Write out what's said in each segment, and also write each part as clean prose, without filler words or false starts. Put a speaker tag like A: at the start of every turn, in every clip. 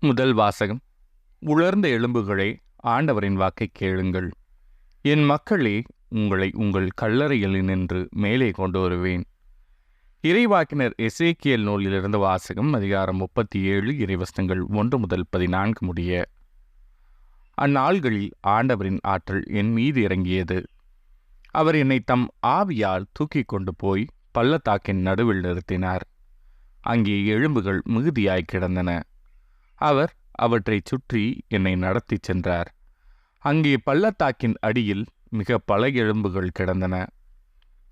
A: முதல் வாசகம். உலர்ந்த எலும்புகளே, ஆண்டவரின் வாக்கைக் கேளுங்கள். என் மக்களே, உங்களை உங்கள் கல்லறைகளினின்று மேலே கொண்டு வருவேன். இறைவாக்கினர் எசேக்கியேல் நூலிலிருந்து வாசகம். அதிகாரம் 37, இறைவசனங்கள் 1 முதல் 14 முடிய. அந்நாள்களில் ஆண்டவரின் ஆற்றல் என் மீது இறங்கியது. அவர் என்னை தம் ஆவியால் தூக்கிக் கொண்டு போய் பள்ளத்தாக்கின் நடுவில் நிறுத்தினார். அங்கே எலும்புகள் மிகுதியாய் கிடந்தன. அவர் அவற்றைச் சுற்றி என்னை நடத்திச் சென்றார். அங்கே பள்ளத்தாக்கின் அடியில் மிக பல எலும்புகள் கிடந்தன.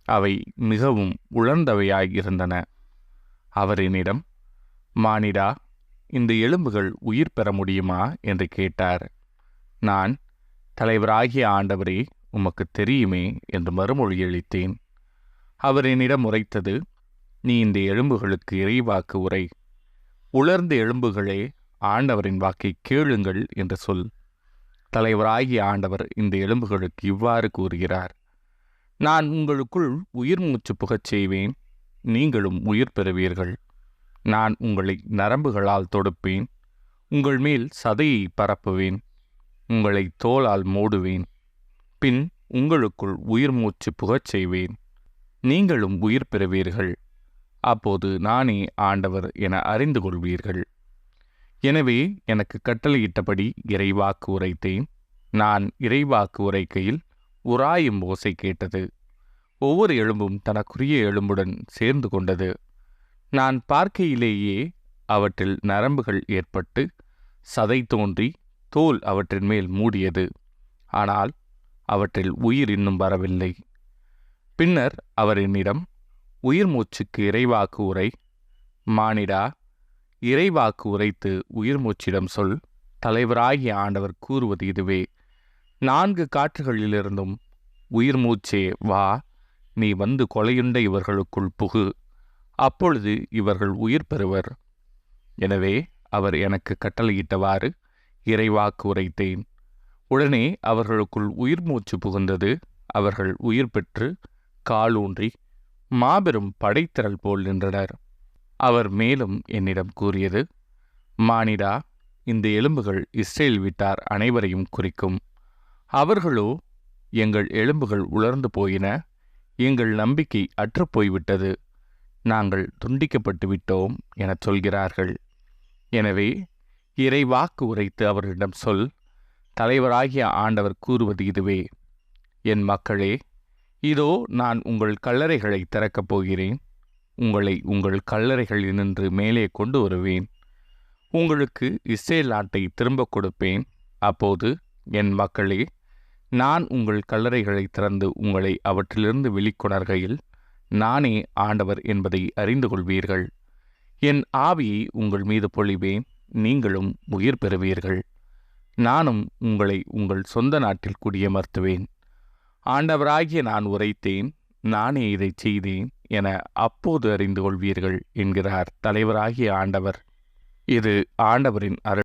A: அவை மிகவும் உலர்ந்தவையாய் இருந்தன. அவர் என்னிடம், மானிடா, இந்த எலும்புகள் உயிர் பெற முடியுமா என்று கேட்டார். நான், தலைவராகிய ஆண்டவரே, உமக்கு தெரியுமே என்று மறுமொழியளித்தேன். அவர் என்னிடம் உரைத்தது, நீ இந்த எலும்புகளுக்கு இறைவாக்கு உரை. உலர்ந்த எலும்புகளே, ஆண்டவரின் வாக்கைக் கேளுங்கள் என்று சொல். தலைவராகிய ஆண்டவர் இந்த எலும்புகளுக்கு இவ்வாறு கூறுகிறார். நான் உங்களுக்குள் உயிர் மூச்சு புகச் செய்வேன், நீங்களும் உயிர் பெறுவீர்கள். நான் உங்களை நரம்புகளால் தொடுப்பேன், உங்கள் மேல் சதையை பரப்புவேன், உங்களை தோலால் மூடுவேன். பின் உங்களுக்குள் உயிர் மூச்சு புகச் செய்வேன், நீங்களும் உயிர் பெறுவீர்கள். அப்போது நானே ஆண்டவர் என அறிந்து கொள்வீர்கள். எனவே எனக்கு கட்டளையிட்டபடி இறைவாக்கு உரைத்தேன். நான் இறைவாக்கு உரைக்கையில் உராயும் ஓசை கேட்டது. ஒவ்வொரு எலும்பும் தனக்குரிய எலும்புடன் சேர்ந்து கொண்டது. நான் பார்க்கையிலேயே அவற்றில் நரம்புகள் ஏற்பட்டு சதை தோன்றி தோல் அவற்றின் மேல் மூடியது. ஆனால் அவற்றில் உயிர் இன்னும் வரவில்லை. பின்னர் அவர் என்னிடம், உயிர் மூச்சுக்கு இறைவாக்கு உரை. மானிடா, இறைவாக்கு உரைத்து உயிர் மூச்சிடம் சொல். தலைவராகிய ஆண்டவர் கூறுவது இதுவே. 4 காற்றுகளிலிருந்தும் உயிர் மூச்சே வா, நீ வந்து கொலையுண்ட இவர்களுக்குள் புகு. அப்பொழுது இவர்கள் உயிர் பெறுவர். எனவே அவர் எனக்கு கட்டளையிட்டவாறு இறைவாக்கு உரைத்தேன். உடனே அவர்களுக்குள் உயிர் மூச்சு புகுந்தது. அவர்கள் உயிர் பெற்று காலூன்றி மாபெரும் படைத்திரள் போல் நின்றனர். அவர் மேலும் என்னிடம் கூறியது, மானிடா, இந்த எலும்புகள் இஸ்ரேல் வீட்டார் அனைவரையும் குறிக்கும். அவர்களோ, எங்கள் எலும்புகள் உலர்ந்து போயின, எங்கள் நம்பிக்கை அற்றுப்போய்விட்டது, நாங்கள் துண்டிக்கப்பட்டு விட்டோம் எனச் சொல்கிறார்கள். எனவே இறைவாக்கு உரைத்து அவரிடம் சொல். தலைவராகிய ஆண்டவர் கூறுவது இதுவே. என் மக்களே, இதோ நான் உங்கள் கல்லறைகளை திறக்கப் போகிறேன். உங்களை உங்கள் கல்லறைகளினின்று மேலே கொண்டு வருவேன். உங்களுக்கு இஸ்ரேல் நாட்டை திரும்பக் கொடுப்பேன். அப்போது என் மக்களே, நான் உங்கள் கல்லறைகளை திறந்து உங்களை அவற்றிலிருந்து வெளிக்கொணர்கையில் நானே ஆண்டவர் என்பதை அறிந்து கொள்வீர்கள். என் ஆவியை உங்கள் மீது பொழிவேன், நீங்களும் உயிர் பெறுவீர்கள். நானும் உங்களை உங்கள் சொந்த நாட்டில் குடியமர்த்துவேன். ஆண்டவராகிய நான் உரைத்தேன், நானே இதைச் செய்தேன் என அப்போது அறிந்து கொள்வீர்கள் என்கிறார் தலைவராகிய ஆண்டவர். இது ஆண்டவரின் அருள்.